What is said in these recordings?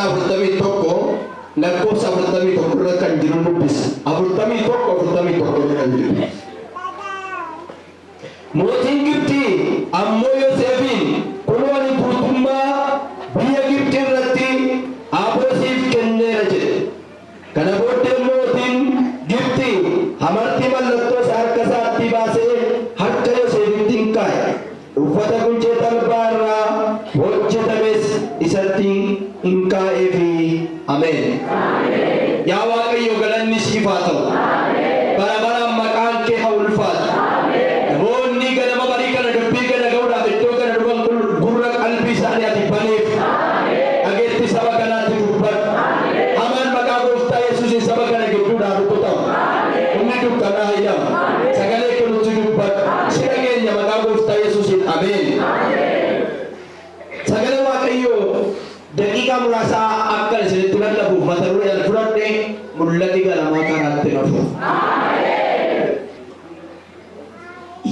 afurtamii tokko lakkoofsa 41 irra kan jiru dubbisa. 41 irra kan jiru. Mootiin Gibxi ammoo Yoosefin kunoo ani guutummaa biyya Gibxi irratti Abrahaamiif kenneera jedhe. Kana booddee mootiin Gibxi amartii mallattoo isaa harka isaatti baasee harka Yoosefitti hin kaa'e. Uffata quncee talbaa irraa hojjetames isatti hin kaa'eefi. Ameen. Yaa Waaqayyo galanni siif haa ta'u. Bara baraan maqaan kee haa ulfaatu. Namoonni ganama barii kana dubbii kana ga'uudhaaf iddoo kana dhufan kun gurra qalbii isaanii ati baneef. Dhageetti saba kanaatti dubbadhu. Hamaan maqaa gooftaa Yesuusiin saba kana gidduudhaa rukutamu. Humni dukkanaa hidhamu. Sagalee keetti dubbadhu. Si dhageenya maqaa gooftaa Yesuusiin. Ameen. Sagalee Waaqayyo daqiiqaa muraasa akka isinitti lallabuuf mata duree fudhadhe mul'ati galamaa kanaatti nafu.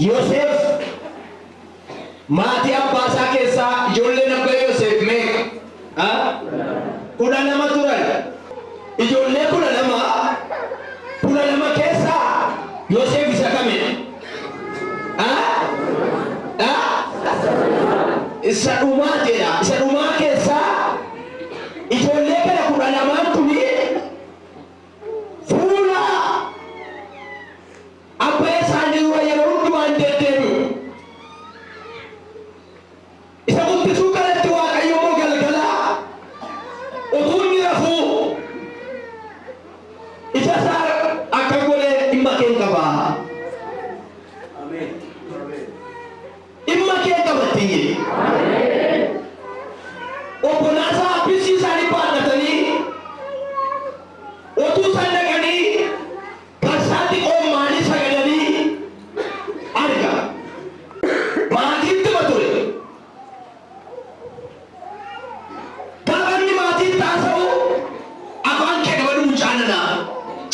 Yoosef maatii abbaa isaa keessaa ijoolleen abbaa Yoosef meeqa? 12 turan. Ijoollee 12 keessaa Yoosef isa kamidha? Isa dhumaa jedha. Isa dhumaa keessaa ijoollee kana 12 tuni fuula abbaa isaanii dura yeroo hundumaa hin deddeebi'u. Isa guddisuu kanatti Waaqayyo immoo galgala utuu inni rafuu ija isaa akka godhee dhimma kee qaba. Dhimma kee qabattii. Obbolaasaa abbisii isaanii baadhatanii otuu isaan dhaqanii barsaatti qoommaanii sagadanii arga. Maatiitti ture. Gaafa inni maatiin taasa'u afaan kee dabaluu mucaanana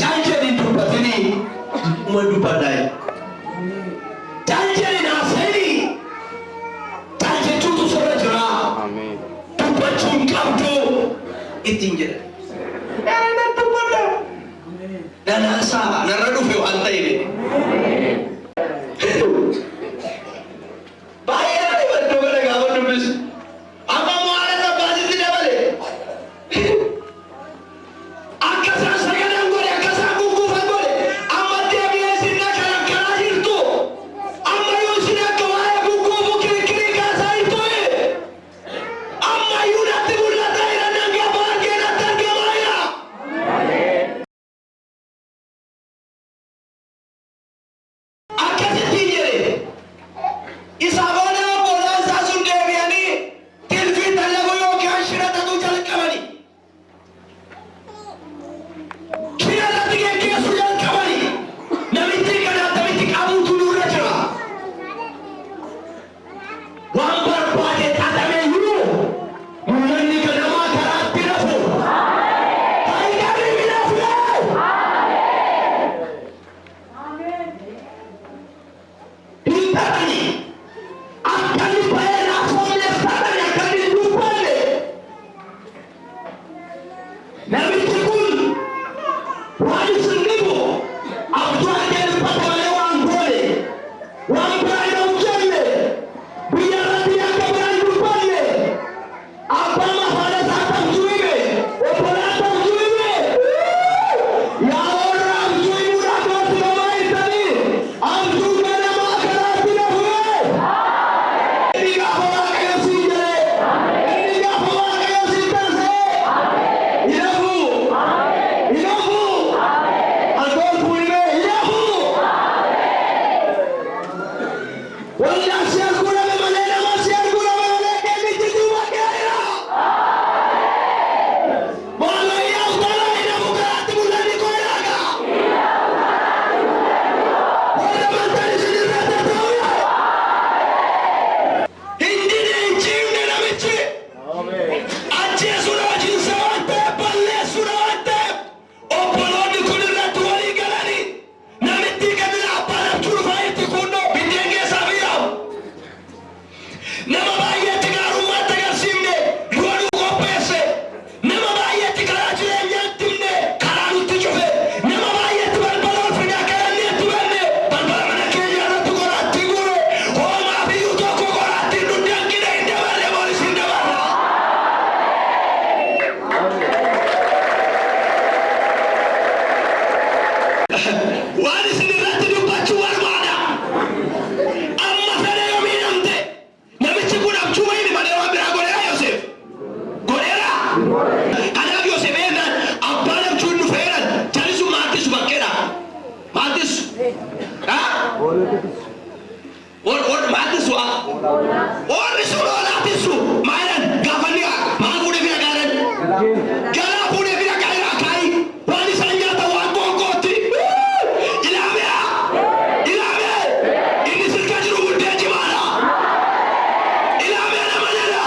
jaanjaniin dubbatanii uma dubbadhaa. Jaanjaniin haasa'anii jaanjechuutu sirra jira. Dubbachuun qabdu ittiin jedha. Danaasaa narra dhufe waan ta'eef. Baay'ee natti baddoo kana gaafa dubbisu. Amma maala sabbaasitti dabale. Akka isaan sagadan godhe, akka isaan gugguufan godhe. Amma deebi'ee isin karaa jirtu. Amma yoo isin akka waa'ee gugguufuu kirikiri kaasaa hin ta'e. Amma iyyuu natti mul'ata jira nangaa baay'ee natti argamaa jira. Akkasitti jedhe isa booda obbolaan isaa sun deebi'anii tilfii talabuu yookaan shiratatuu jalqabani. Shiratatti geggeessuu jalqabani. Namichi kana akkamitti qabuutu nurra jira. Waan barbaade xaxamee jiru mul'anni ganamaa karaatti nafu. Faayidaa ni nafu. Hintadani akka inni ba'ee raafoomleef taatani akka inni hin dubbanne. Namichi kun waan isin dhibu abjuu argee dubbata malee waan goone waan biraa hin hojjenne biyya irratti akka biraa hin dubbanne abbaan afaan isaa tabjuu hime obbolaan tabjuu hime yaa warra abjuu himuudhaaf wanti namaa hiitanii abjuu ganamaa karaatti nafu'e. Inni gaafa Waaqayyo siin jedhe inni gaafa Waaqayyo siin taasise hin hafu. Kanaaf Yoosef eenyaan abbaan abjuun dhufeeran jalisu maattis bakkeedha. Maattis maattis warri sun olaatisu maalan gaafanni maal fuudhee bira gaaran galaa fuudhee bira gaaraa kaayi waan isaan nyaata waan gongooti ilaamee inni sirka jiru guddee jimaadha ilaamee nama nana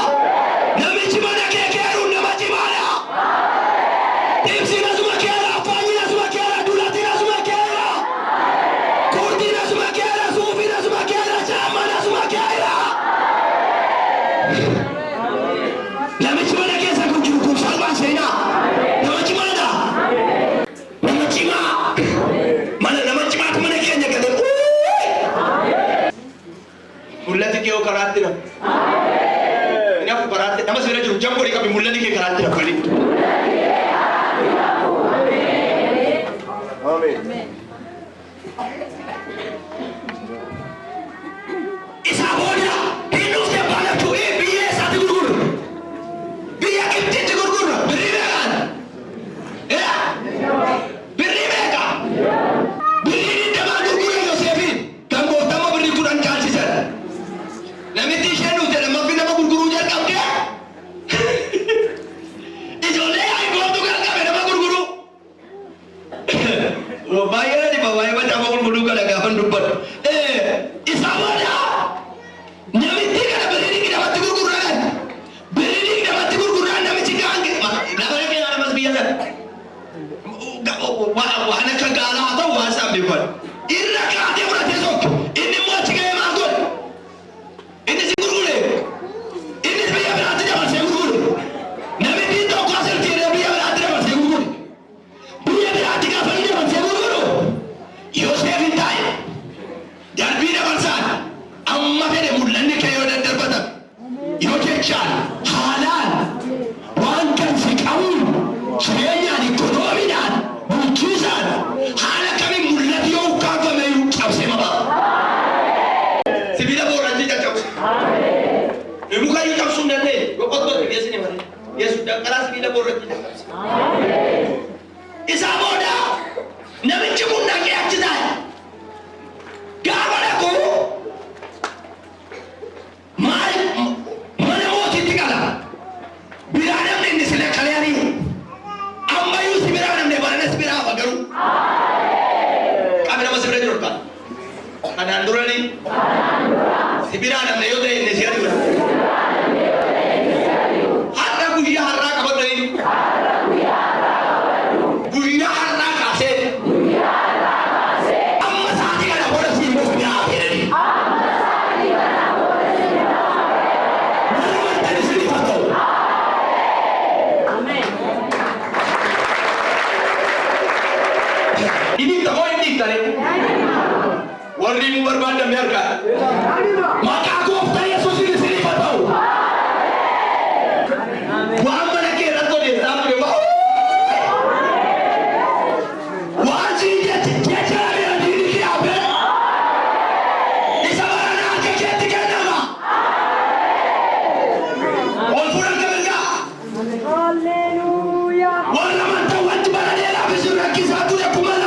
namichi mana kee keeru nama jimaadha ibsiin asuma keera affaanyiin asuma keera dulatiin asuma keera kurtiin asuma keera suufiin asuma keera caammaan asuma keera namichi mana keessa kun jiru kun salphaan seenaa nama cimaadha nama cimaa nama cimaatu mana keenya gale mul'ati kee karaatti na inni hafu karaatti nama sirra jiru jamborii qabi mul'ati kee karaatti na fali isa booda hin dhufte baanatu biyya isaatti gurguru biyya Gibxitti gurguru birrii meeqaan birrii meeqa birrii digdamaa gurgure Yoosefin kan gooftama birrii 10 caalchisan namitti isheen dhufte lammaffii nama gurguruu jalqabde ijoollee aangootu jalqabe nama gurguru baay'ee dhiba baay'ee macaafa qulqulluu kana gaafan dubbadhu isa booda namitti kana birrii namatti gurguraan namichi gaange lafa kee namas biyya sana waan akka gaalaa haa ta'u waan isaan beekan irra kaatee fudhatee tokko inni immoo achi ga'ee maal godhe inni si gurgure innis biyya biraatti dabarsee gurgure namitti tokko asirratti biyya biraatti dabarsee gurgure biyya biraatti gaafa inni dabarsee gurguru Yoosef hin taa'e darbii dabarsaan amma fedhe mul'anni kee yoo daddarbatan yoo jechaan haalaan waan kan si qabuun jireenyaan ikkonoomiidhaan bulchiisaan haala kamiin mul'ati yoo ukkaanfame cabsee maqaa sibiila boorajii caccabse muka iyyuu cabsuu hin dandeenye yoo qottooti geessine malee geessu danqaraa sibiila boorajii caccabse isaa booda namichi kun dhaqee achi taa'e gaafa dhaqu mana mootiitti qala biraa namni inni sila kaleanii ammayyuu si biraa namni barana si biraa hafa garuu qabi nama si bira jiru kan kanaan durani si biraa namni yoo ta'e inni si adi'u har'a guyyaa har'aa qabadanii guyyaa har'aa kaasee amma sa'aatii kana booda si immoo biraa hafeeranii ini tahu ini tadi warni luar bandar mereka maka aku tanya Yesus ini sini tahu wah mana kira tu dia tahu wah wajib dia cari yang diri dia apa di sana nak kerja tiga nama orang pulang ke mereka Haleluya orang mantap wajib ada dia lah bersurat kisah tu dia kumala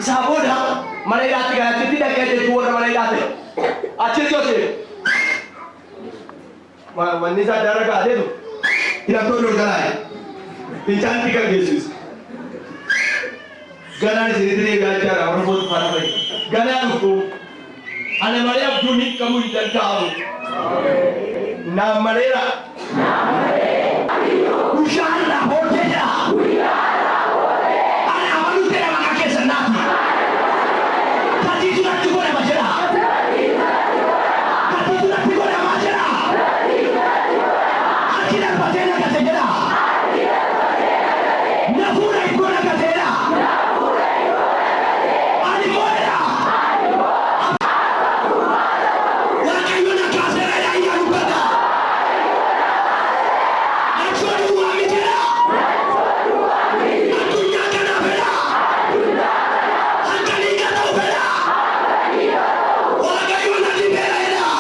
Saboda malaikat tidak jadi juara malaikat. Acil Joseph. manni isaa darra kaateetu hidhattoonni ol galaa'e. Fincaan xiqqaa geessus. Ganaan isinitti eegaa jira warra booda faana fa'i. Ganaan dhufu ana malee abjuun hin qabu hin danda'amu. Naam maleera. Bishaan irraa booddee jira. Ana amaluu ta'e maqaa keessa naati. Tatii duratti godhama jira. Tatii duratti godhama jira. Ati darbatee naqate jira. Nafuudha iddoo naqateera. Ani moo'eera. Waaqayyo na kaaseera yaayyaa dubbata. Achooduu waamiteera. Addunyaa kana fedha. Halkanii kana fedha. Waaqayyo na dibeera jedha.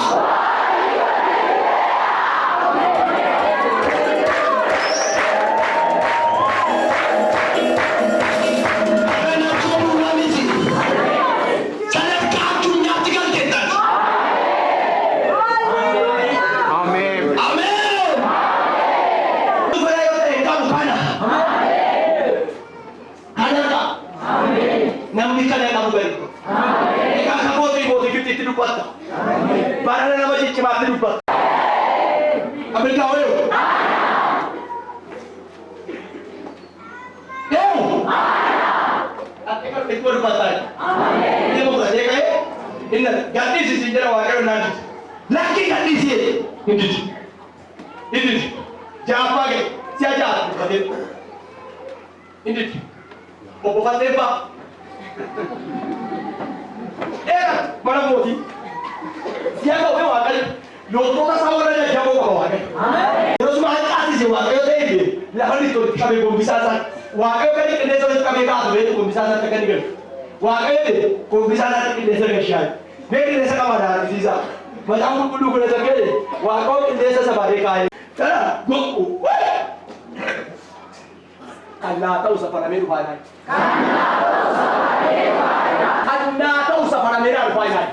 Kana achooduu waamiti. Sadarkaa addunyaatti galteettan. Amen. Ameen. Dhufee yoo ta'e qabu kana. Kanadha. Namni kana qabu gadi. Egaa akka mootii Gibxiitti dubbatta. Barana nama ciccimaatti dubbatta. Ameerikaa wayyo. Deemu. Ati kan itti dubbataa. Deemu godhatee ka'ee. Inni gadhiisi siin jedha waaqayyo naan. Lakkii gadhiisi. Hinditi. Hinditi. Jaaffaa ga'e. Si'a ja'a dubbatee. Hinditi. Obbofatee ba'a. Mana mootii. Si'a ga'u waaqayyo. Loltoota isaa warra jajjaboo qaba waaqayyo. Yeroo suma hanqaasise waaqayyo ta'e lafa inni itti qabee gombisaa isaa. Waaqayyo kan qilleensa walitti qabee kaa'atu beeku gombisaa isaatti akka inni galu. Waaqayyo gombisaa isaatti qilleensa gashaa. Mee qilleensa qaba daandisiisaa. Macaan qulqulluu kun isa gale waaqayyo qilleensa isa baadee kaa'e. Kana goqqu. Kannaa ta'u safaramee dhufaa ilaali. Kannaa ta'u safaramee dhufaa ilaali.